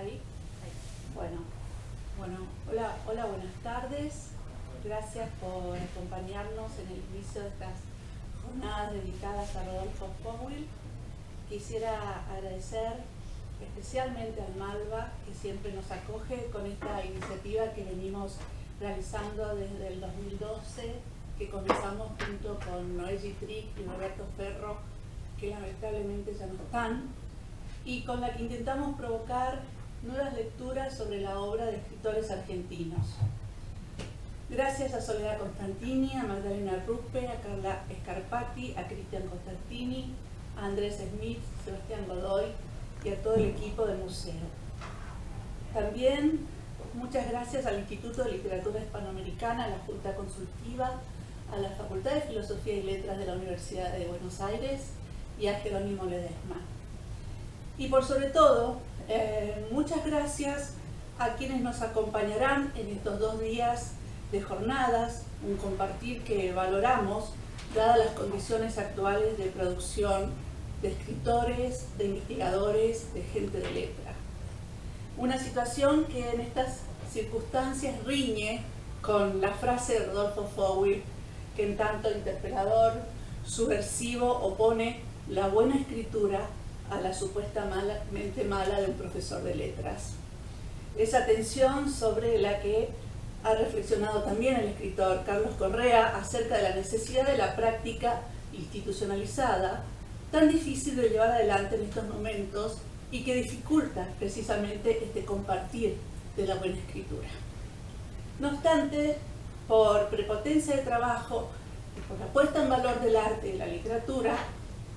ahí? Bueno, hola, buenas tardes. Gracias por acompañarnos en el inicio de estas jornadas dedicadas a Rodolfo Fowil. Quisiera agradecer especialmente al Malva, que siempre nos acoge con esta iniciativa que venimos realizando desde el 2012, que comenzamos junto con Noé Gitric y Roberto Ferro, que lamentablemente ya no están, y con la que intentamos provocar nuevas lecturas sobre la obra de escritores argentinos. Gracias a Soledad Constantini, a Magdalena Ruppe, a Carla Scarpati, a Cristian Constantini, a Andrés Smith, Sebastián Godoy y a todo el equipo del museo. También muchas gracias al Instituto de Literatura Hispanoamericana, a la Junta Consultiva, a la Facultad de Filosofía y Letras de la Universidad de Buenos Aires y a Jerónimo Ledesma. Y por sobre todo, muchas gracias a quienes nos acompañarán en estos 2 días de jornadas, un compartir que valoramos dadas las condiciones actuales de producción de escritores, de investigadores, de gente de letra. Una situación que en estas circunstancias riñe con la frase de Rodolfo Fowil, que en tanto interpelador, subversivo, opone la buena escritura a la supuestamente mala de un profesor de letras. Esa tensión sobre la que ha reflexionado también el escritor Carlos Correa acerca de la necesidad de la práctica institucionalizada, tan difícil de llevar adelante en estos momentos y que dificulta precisamente este compartir de la buena escritura. No obstante, por prepotencia de trabajo y por la puesta en valor del arte y la literatura,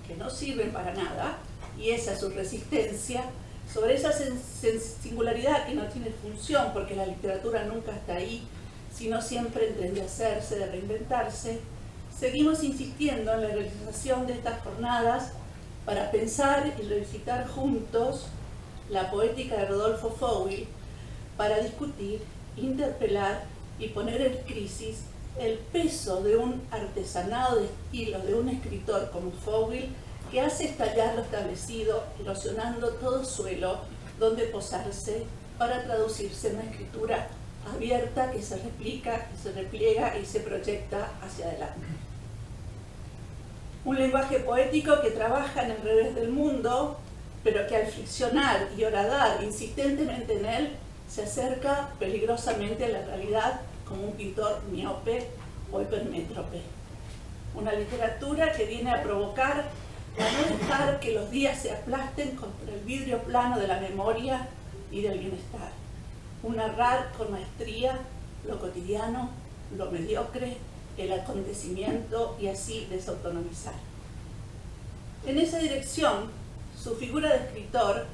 que no sirven para nada, y esa es su resistencia, sobre esa singularidad que no tiene función, porque la literatura nunca está ahí, sino siempre entiende hacerse, de reinventarse, seguimos insistiendo en la realización de estas jornadas para pensar y revisitar juntos la poética de Rodolfo Fowil, para discutir, interpelar y poner en crisis el peso de un artesanado de estilo de un escritor como Fowil, que hace estallar lo establecido, erosionando todo suelo donde posarse para traducirse en una escritura abierta que se replica, que se repliega y se proyecta hacia adelante. Un lenguaje poético que trabaja en el revés del mundo, pero que al friccionar y horadar insistentemente en él, se acerca peligrosamente a la realidad como un pintor miope o hipermétrope. Una literatura que viene a provocar a no dejar que los días se aplasten contra el vidrio plano de la memoria y del bienestar. Un narrar con maestría lo cotidiano, lo mediocre, el acontecimiento y así desautonomizar. En esa dirección, su figura de escritor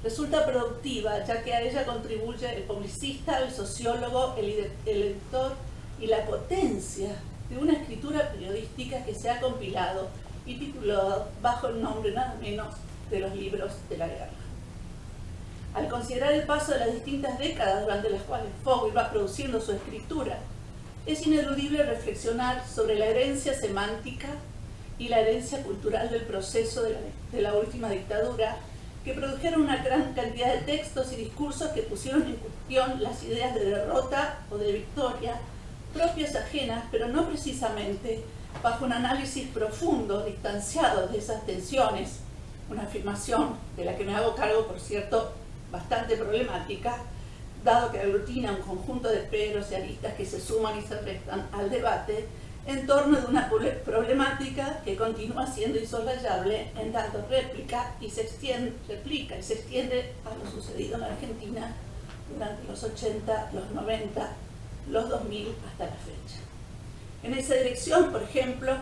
resulta productiva, ya que a ella contribuye el publicista, el sociólogo, el editor y la potencia de una escritura periodística que se ha compilado y titulado bajo el nombre nada menos de los libros de la guerra. Al considerar el paso de las distintas décadas durante las cuales Fowil va produciendo su escritura, es ineludible reflexionar sobre la herencia semántica y la herencia cultural del proceso de la última dictadura, que produjeron una gran cantidad de textos y discursos que pusieron en cuestión las ideas de derrota o de victoria, propias ajenas, pero no precisamente bajo un análisis profundo, distanciado de esas tensiones, una afirmación de la que me hago cargo, por cierto, bastante problemática, dado que aglutina un conjunto de peros y aristas que se suman y se restan al debate en torno de una problemática que continúa siendo insoslayable en tanto replica y se extiende a lo sucedido en la Argentina durante los 80, los 90, los 2000 hasta la fecha. En esa dirección, por ejemplo,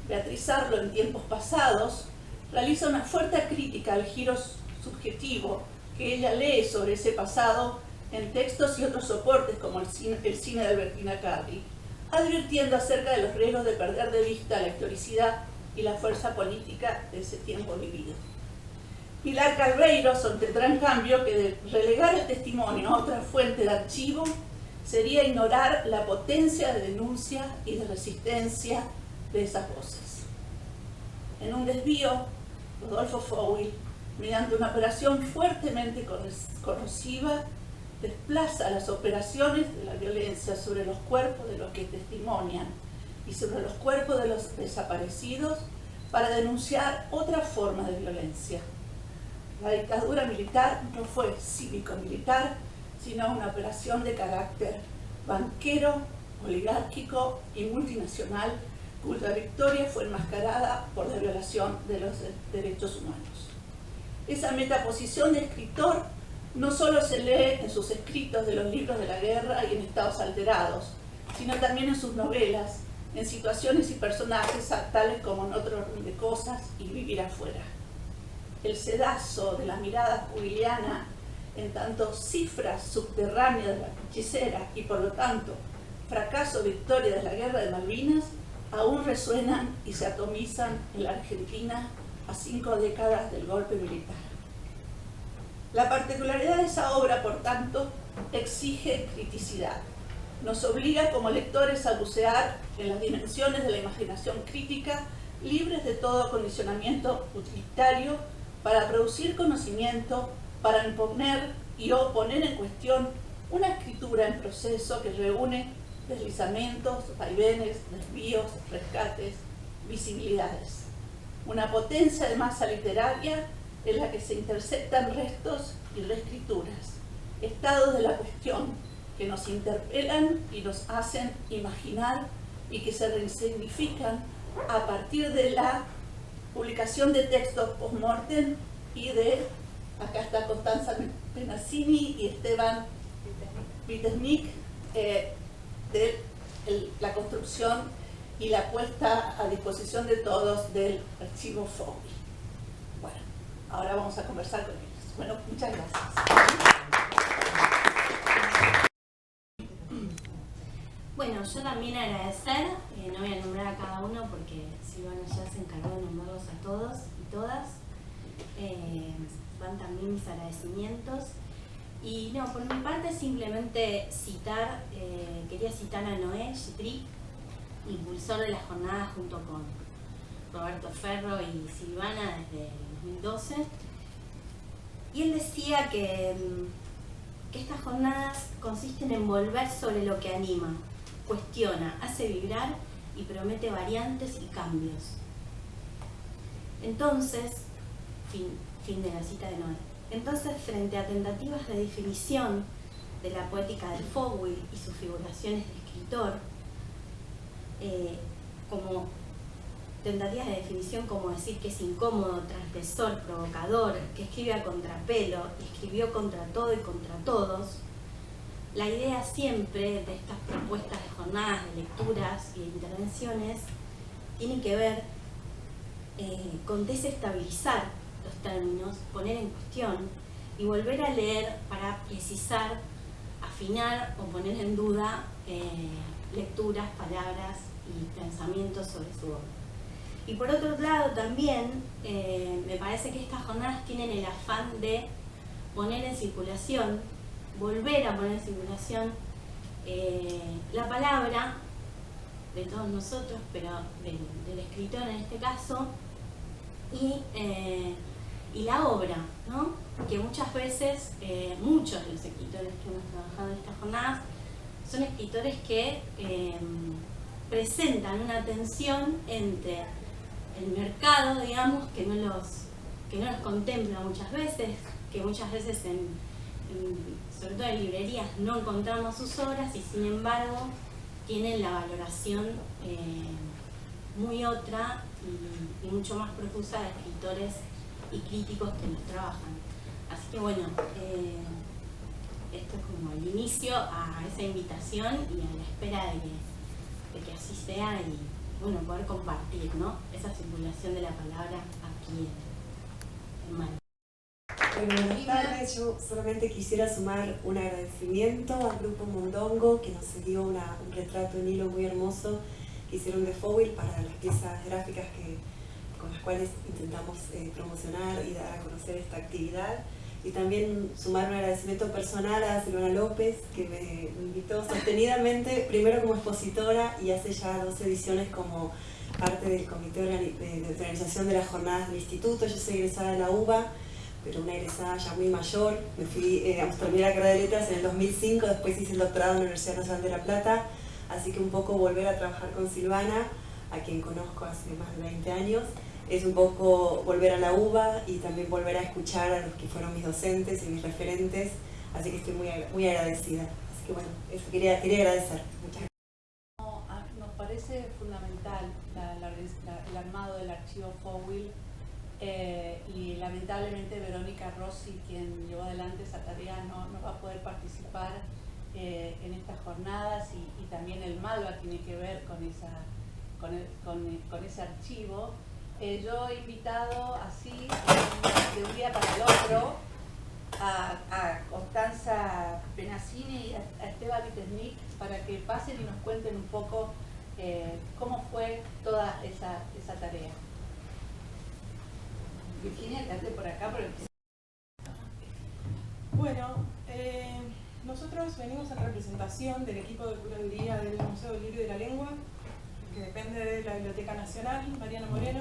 Beatriz Arlo, en tiempos pasados, realiza una fuerte crítica al giro subjetivo que ella lee sobre ese pasado en textos y otros soportes como el cine de Albertina Carri, advirtiendo acerca de los riesgos de perder de vista la historicidad y la fuerza política de ese tiempo vivido. Pilar Calveiro sostendrá en cambio que de relegar el testimonio a otra fuente de archivo sería ignorar la potencia de denuncia y de resistencia de esas voces. En un desvío, Rodolfo Fowil mediante una operación fuertemente corrosiva, desplaza las operaciones de la violencia sobre los cuerpos de los que testimonian y sobre los cuerpos de los desaparecidos para denunciar otra forma de violencia. La dictadura militar no fue cívico-militar, sino una operación de carácter banquero, oligárquico y multinacional, cuya victoria fue enmascarada por la violación de los derechos humanos. Esa metaposición de escritor no solo se lee en sus escritos de los libros de la guerra y en estados alterados, sino también en sus novelas, en situaciones y personajes tales como En otro orden de cosas y Vivir afuera. El sedazo de la mirada juliana, en tanto cifras subterráneas de la hechicera y por lo tanto fracaso o victoria de la guerra de Malvinas, aún resuenan y se atomizan en la Argentina a 5 décadas del golpe militar. La particularidad de esa obra, por tanto, exige criticidad. Nos obliga como lectores a bucear en las dimensiones de la imaginación crítica, libres de todo condicionamiento utilitario, para producir conocimiento, para imponer y o poner en cuestión una escritura en proceso que reúne deslizamientos, vaivenes, desvíos, rescates, visibilidades. Una potencia de masa literaria en la que se interceptan restos y reescrituras, estados de la cuestión que nos interpelan y nos hacen imaginar y que se resignifican a partir de la publicación de textos post-mortem y de, acá está Constanza Penazzini y Esteban Vitesnik, de la construcción y la puesta a disposición de todos del archivo FOWI. Bueno, ahora vamos a conversar con ellos. Bueno, muchas gracias. Bueno, yo también agradecer, no voy a nombrar a cada uno porque Silvana ya se encargó de nombrarlos a todos y todas. Van también mis agradecimientos. Y no, por mi parte simplemente citar, quería citar a Noé Gittrick, impulsor de las jornadas junto con Roberto Ferro y Silvana desde el 2012. Y él decía que estas jornadas consisten en volver sobre lo que anima, cuestiona, hace vibrar y promete variantes y cambios. Entonces, fin de la cita de Noé. Entonces, frente a tentativas de definición de la poética del Fouil y sus figuraciones de escritor, como tentativas de definición como decir que es incómodo, transgresor, provocador, que escribe a contrapelo, escribió contra todo y contra todos, la idea siempre de estas propuestas de jornadas, de lecturas y de intervenciones tiene que ver con desestabilizar los términos, poner en cuestión y volver a leer para precisar, afinar o poner en duda lecturas, palabras y pensamientos sobre su obra. Y por otro lado también me parece que estas jornadas tienen el afán de poner en circulación, volver a poner en circulación la palabra de todos nosotros, pero del escritor en este caso, y la obra, ¿no? Que muchas veces, muchos de los escritores que hemos trabajado en estas jornadas son escritores que presentan una tensión entre el mercado, digamos, que no los contempla muchas veces, que muchas veces sobre todo en librerías no encontramos sus obras y sin embargo tienen la valoración muy otra y mucho más profusa de escritores y críticos que los trabajan. Así que bueno, esto es como el inicio a esa invitación y a la espera de que así sea y bueno, poder compartir, ¿no? Esa circulación de la palabra aquí en Malta. Bueno, buenas tardes. Yo solamente quisiera sumar un agradecimiento al Grupo Mondongo que nos dio un retrato en hilo muy hermoso que hicieron de Fouil para las piezas gráficas con las cuales intentamos promocionar y dar a conocer esta actividad. Y también sumar un agradecimiento personal a Silvana López, que me invitó sostenidamente, primero como expositora y hace ya 2 ediciones como parte del comité de organización de las jornadas del instituto. Yo soy egresada de la UBA, pero una egresada ya muy mayor. Me fui, terminé la carrera de letras en el 2005, después hice el doctorado en la Universidad Nacional de La Plata, así que un poco volver a trabajar con Silvana, a quien conozco hace más de 20 años, es un poco volver a la UBA y también volver a escuchar a los que fueron mis docentes y mis referentes, así que estoy muy agradecida. Así que bueno, eso quería agradecer. Muchas gracias. Nos parece fundamental el armado del archivo FOWIL y lamentablemente Verónica Rossi, quien llevó adelante esa tarea, no va a poder participar en estas jornadas y también el MALVA tiene que ver con ese archivo. Yo he invitado así de un día para el otro a Constanza Penazzini y a Esteban Vitesnik para que pasen y nos cuenten un poco cómo fue toda esa tarea. Virginia, quédate por acá. Bueno, nosotros venimos en representación del equipo de curaduría del Museo del Libro y de la Lengua, que depende de la Biblioteca Nacional, Mariana Moreno.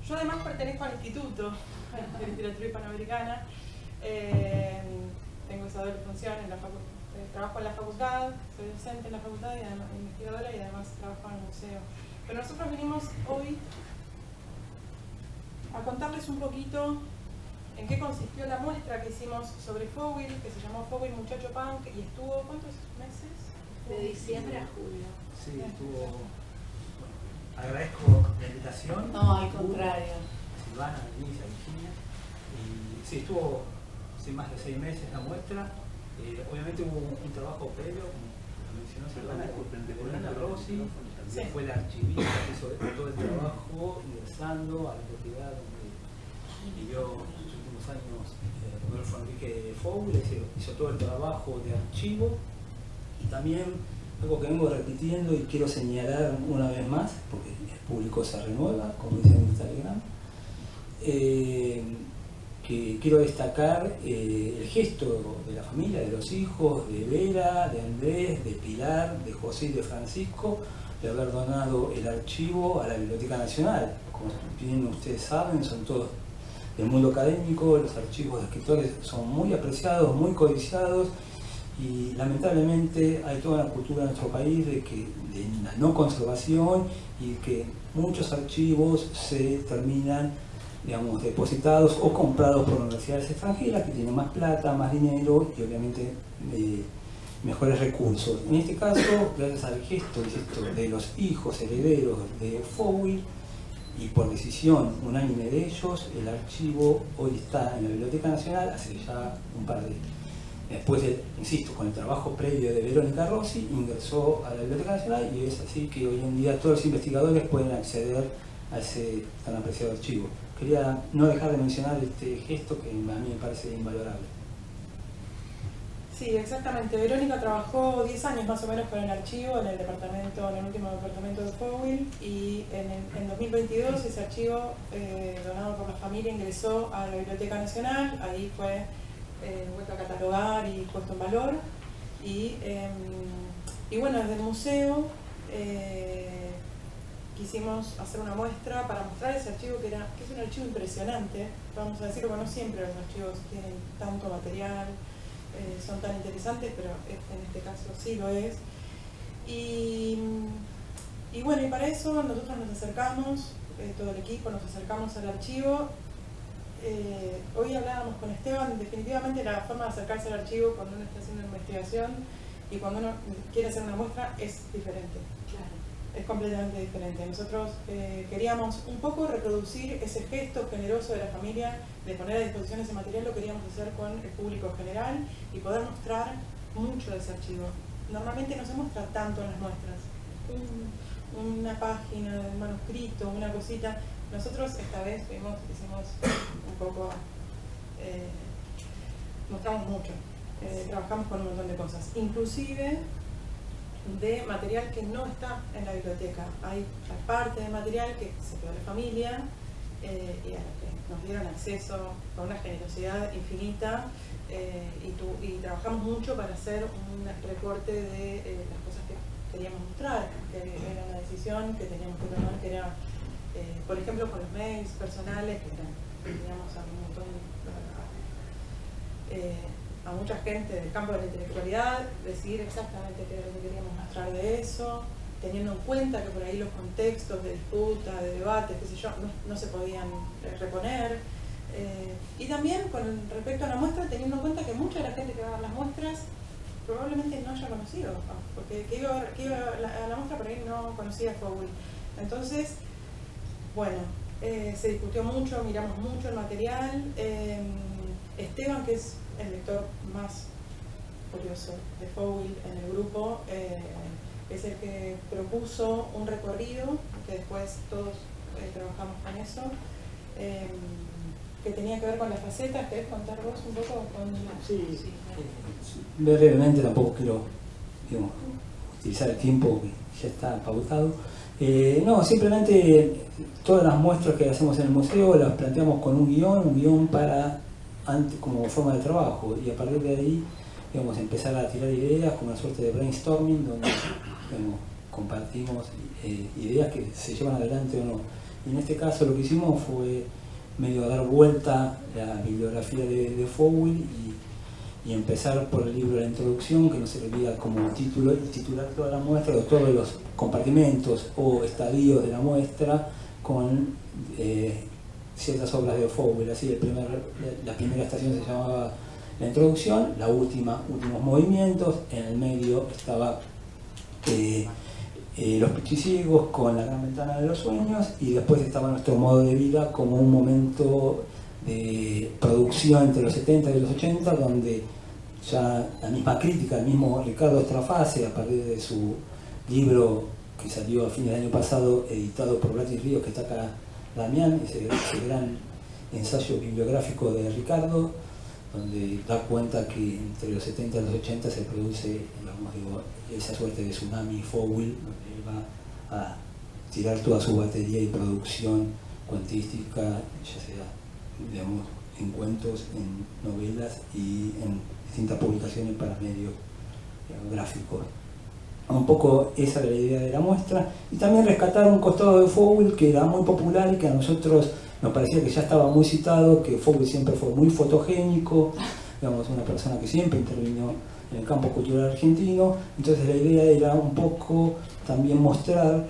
Yo además pertenezco al Instituto de Literatura Hispanoamericana, tengo esa doble función, trabajo en la facultad, soy docente en la facultad y además investigadora y además trabajo en el museo. Pero nosotros venimos hoy a contarles un poquito en qué consistió la muestra que hicimos sobre FOWIL, que se llamó FOWIL Muchacho Punk y estuvo, ¿cuántos meses? De diciembre a julio. Sí, estuvo. Bueno, agradezco la invitación. No, al contrario. A Silvana, a Denise, a Virginia. Y sí, estuvo más de 6 meses la muestra. Obviamente hubo un trabajo previo, como lo mencionó Silvana, de Verónica Rossi, Sí. fue la archivista que hizo todo el trabajo, ingresando a la propiedad donde vivió en los últimos años Rodolfo Enrique Fowl, hizo todo el trabajo de archivo. Y también algo que vengo repitiendo y quiero señalar una vez más, porque el público se renueva, como dice en Instagram, que quiero destacar el gesto de la familia, de los hijos, de Vera, de Andrés, de Pilar, de José y de Francisco, de haber donado el archivo a la Biblioteca Nacional. Como bien ustedes saben, son todos del mundo académico, los archivos de escritores son muy apreciados, muy codiciados, y lamentablemente hay toda una cultura en nuestro país de la no conservación y que muchos archivos se terminan, digamos, depositados o comprados por universidades extranjeras que tienen más plata, más dinero y obviamente mejores recursos. En este caso, gracias al gesto, insisto, de los hijos herederos de FOWIL y por decisión unánime de ellos, el archivo hoy está en la Biblioteca Nacional hace ya un par de... Después, insisto, con el trabajo previo de Verónica Rossi, ingresó a la Biblioteca Nacional y es así que hoy en día todos los investigadores pueden acceder a ese tan apreciado archivo. Quería no dejar de mencionar este gesto que a mí me parece invalorable. Sí, exactamente. Verónica trabajó 10 años más o menos con el archivo en el último departamento de FOWIL, y en 2022 ese archivo donado por la familia ingresó a la Biblioteca Nacional. Ahí fue vuelto a catalogar y puesto en valor. Y bueno, desde el museo quisimos hacer una muestra para mostrar ese archivo que es un archivo impresionante. Vamos a decirlo, bueno, no siempre los archivos tienen tanto material, son tan interesantes, pero en este caso sí lo es. Y bueno, y para eso nosotros nos acercamos, todo el equipo nos acercamos al archivo. Hoy hablábamos con Esteban, definitivamente la forma de acercarse al archivo cuando uno está haciendo una investigación y cuando uno quiere hacer una muestra es diferente. Claro. Es completamente diferente. Nosotros queríamos un poco reproducir ese gesto generoso de la familia de poner a disposición ese material, lo queríamos hacer con el público general y poder mostrar mucho de ese archivo. Normalmente no se muestra tanto en las muestras. Una página de manuscrito, una cosita. Nosotros esta vez hicimos un poco, mostramos mucho, trabajamos con un montón de cosas, inclusive de material que no está en la biblioteca. Hay parte de material que se quedó en la familia y a lo que nos dieron acceso con una generosidad infinita, y trabajamos mucho para hacer un recorte de las cosas que queríamos mostrar, que era una decisión que teníamos que tomar, que era, por ejemplo, con los mails personales, que eran digamos, a un montón, a mucha gente del campo de la intelectualidad, decidir exactamente qué es lo que queríamos mostrar de eso, teniendo en cuenta que por ahí los contextos de disputa, de debate, qué sé yo, no se podían reponer. Y también con respecto a la muestra, teniendo en cuenta que mucha de la gente que va a las muestras probablemente no haya conocido, porque que iba a la muestra por ahí no conocía Fowell. Entonces, bueno, se discutió mucho, miramos mucho el material. Esteban, que es el lector más curioso de Fowell en el grupo, es el que propuso un recorrido, que después todos trabajamos con eso, que tenía que ver con las facetas. ¿Querés contar vos un poco? Sí. Brevemente, tampoco quiero, digamos, utilizar el tiempo que ya está pautado. No, simplemente todas las muestras que hacemos en el museo las planteamos con un guión para como forma de trabajo, y a partir de ahí, digamos, empezar a tirar ideas como una suerte de brainstorming donde, digamos, compartimos ideas que se llevan adelante o no. Y en este caso lo que hicimos fue medio dar vuelta la bibliografía de Fowell y empezar por el libro de la introducción, que nos servía como título, y titular toda la muestra o todos los compartimentos o estadios de la muestra con ciertas obras de Fowell. Así la primera estación se llamaba la introducción, la últimos movimientos, en el medio estaba Los Pichiciegos con La Gran Ventana de los Sueños, y después estaba Nuestro Modo de Vida como un momento de producción entre los 70 y los 80, donde ya la misma crítica, el mismo Ricardo Estrafase, a partir de su libro que salió a fines del año pasado, editado por Blatis Ríos, que está acá Damián, ese gran ensayo bibliográfico de Ricardo, donde da cuenta que entre los 70 y los 80 se produce, digamos, esa suerte de tsunami Fowell, donde él va a tirar toda su batería y producción cuentística, ya sea, digamos, en cuentos, en novelas y en distintas publicaciones para medios, digamos, gráficos. Un poco esa era la idea de la muestra, y también rescatar un costado de Fowell que era muy popular y que a nosotros nos parecía que ya estaba muy citado, que Fowell siempre fue muy fotogénico, digamos, una persona que siempre intervino en el campo cultural argentino. Entonces la idea era un poco también mostrar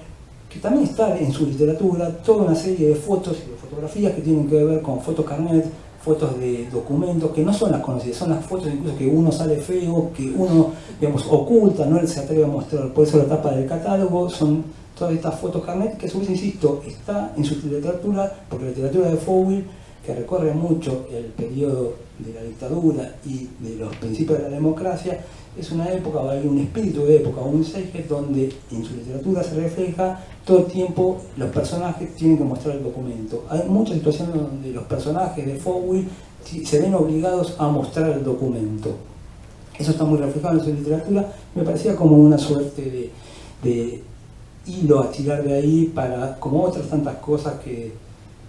que también está en su literatura toda una serie de fotos y de fotografías que tienen que ver con fotocarnet, fotos de documentos que no son las conocidas, son las fotos incluso que uno sale feo, que uno, digamos, oculta, no se atreve a mostrar, por eso la tapa del catálogo, son todas estas fotos carnet que, a su vez, insisto, está en su literatura, porque la literatura de Fowell, que recorre mucho el periodo de la dictadura y de los principios de la democracia, es una época, o hay un espíritu de época, un zeitgeist donde en su literatura se refleja todo el tiempo, los personajes tienen que mostrar el documento. Hay muchas situaciones donde los personajes de Fowell se ven obligados a mostrar el documento. Eso está muy reflejado en su literatura. Me parecía como una suerte de hilo a tirar de ahí para, como otras tantas cosas que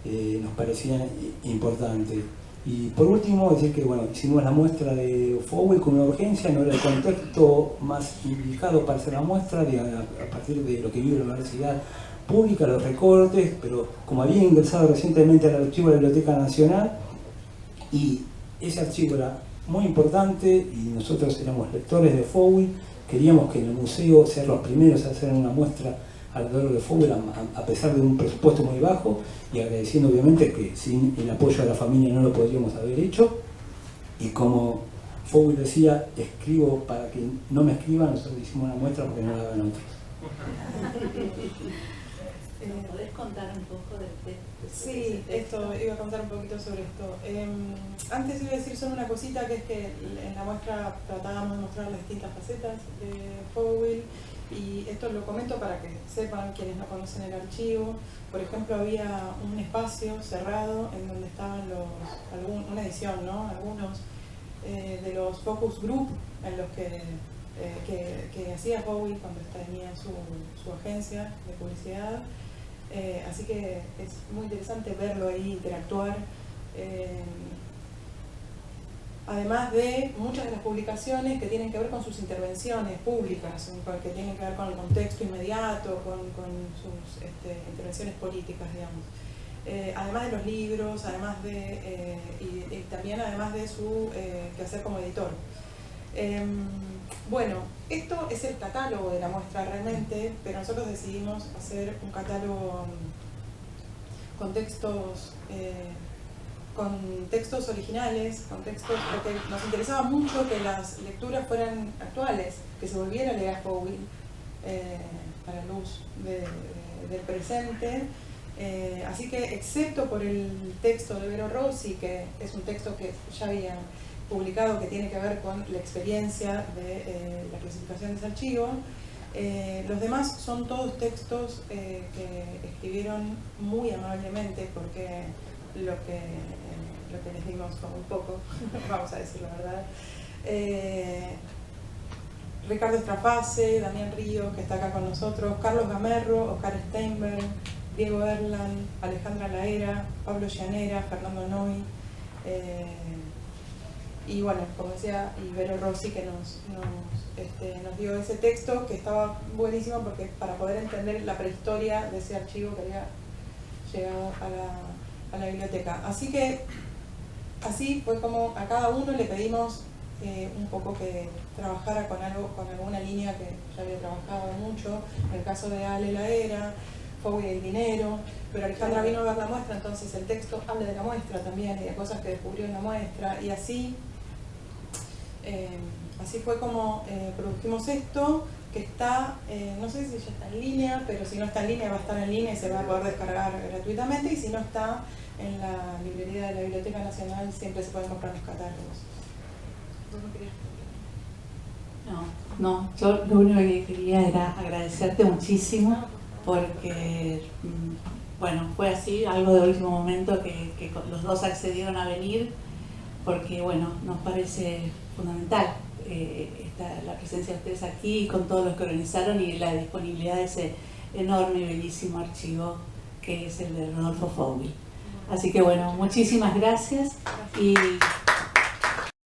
nos parecían importantes. Y por último, decir que, bueno, hicimos la muestra de Fowell con una urgencia, no era el contexto más indicado para hacer la muestra, a partir de lo que vive la universidad pública, los recortes, pero como había ingresado recientemente al archivo de la Biblioteca Nacional, y ese archivo era muy importante, y nosotros éramos lectores de Fowell, queríamos que en el museo ser los primeros a hacer una muestra alrededor de Fowell, a pesar de un presupuesto muy bajo, y agradeciendo obviamente que sin el apoyo de la familia no lo podríamos haber hecho. Y como Fowell decía, escribo para que no me escriban, nosotros hicimos una muestra porque no la hagan otros. ¿Podés contar un poco de Sí, esto, iba a contar un poquito sobre esto. Antes iba a decir solo una cosita, que es que en la muestra tratábamos de mostrar las distintas facetas de Fowell, y esto lo comento para que sepan quienes no conocen el archivo. Por ejemplo, había un espacio cerrado en donde estaban una edición, ¿no? Algunos de los focus group en los que hacía Fowell cuando tenía su agencia de publicidad. Así que es muy interesante verlo ahí interactuar. Además de muchas de las publicaciones que tienen que ver con sus intervenciones públicas, que tienen que ver con el contexto inmediato, con sus intervenciones políticas, digamos. además de los libros, además de, y también además de su quehacer como editor. Bueno, esto es el catálogo de la muestra realmente, pero nosotros decidimos hacer un catálogo con textos originales, con textos, porque nos interesaba mucho que las lecturas fueran actuales, que se volviera a leer a Fowell a la luz del presente. Así que, excepto por el texto de Vero Rossi, que es un texto que ya habían publicado, que tiene que ver con la experiencia de la clasificación de ese archivo, los demás son todos textos que escribieron muy amablemente, porque lo que les dimos fue muy poco, vamos a decir la verdad. Ricardo Estraface, Damián Ríos, que está acá con nosotros, Carlos Gamerro, Oscar Steinberg, Diego Erland, Alejandra Laera, Pablo Llanera, Fernando Noy, y bueno, como decía, y Vero Rossi, que nos dio ese texto, que estaba buenísimo porque para poder entender la prehistoria de ese archivo que había llegado a la biblioteca. Así que así fue como a cada uno le pedimos un poco que trabajara con alguna línea que ya había trabajado mucho. En el caso de Ale Laera, Fowell y el dinero, pero Alejandra vino a ver la muestra, entonces el texto habla de la muestra también y de cosas que descubrió en la muestra, y así fue como produjimos esto, que está, no sé si ya está en línea, pero si no está en línea va a estar en línea y se va a poder descargar gratuitamente, y si no está en la librería de la Biblioteca Nacional siempre se pueden comprar los catálogos. ¿Vos no querías? No, yo lo único que quería era agradecerte muchísimo, porque bueno, fue así, algo de último momento que los dos accedieron a venir, porque bueno, nos parece fundamental la presencia de ustedes aquí, con todos los que organizaron, y la disponibilidad de ese enorme y bellísimo archivo que es el de Rodolfo Fowell. Así que bueno, muchísimas gracias y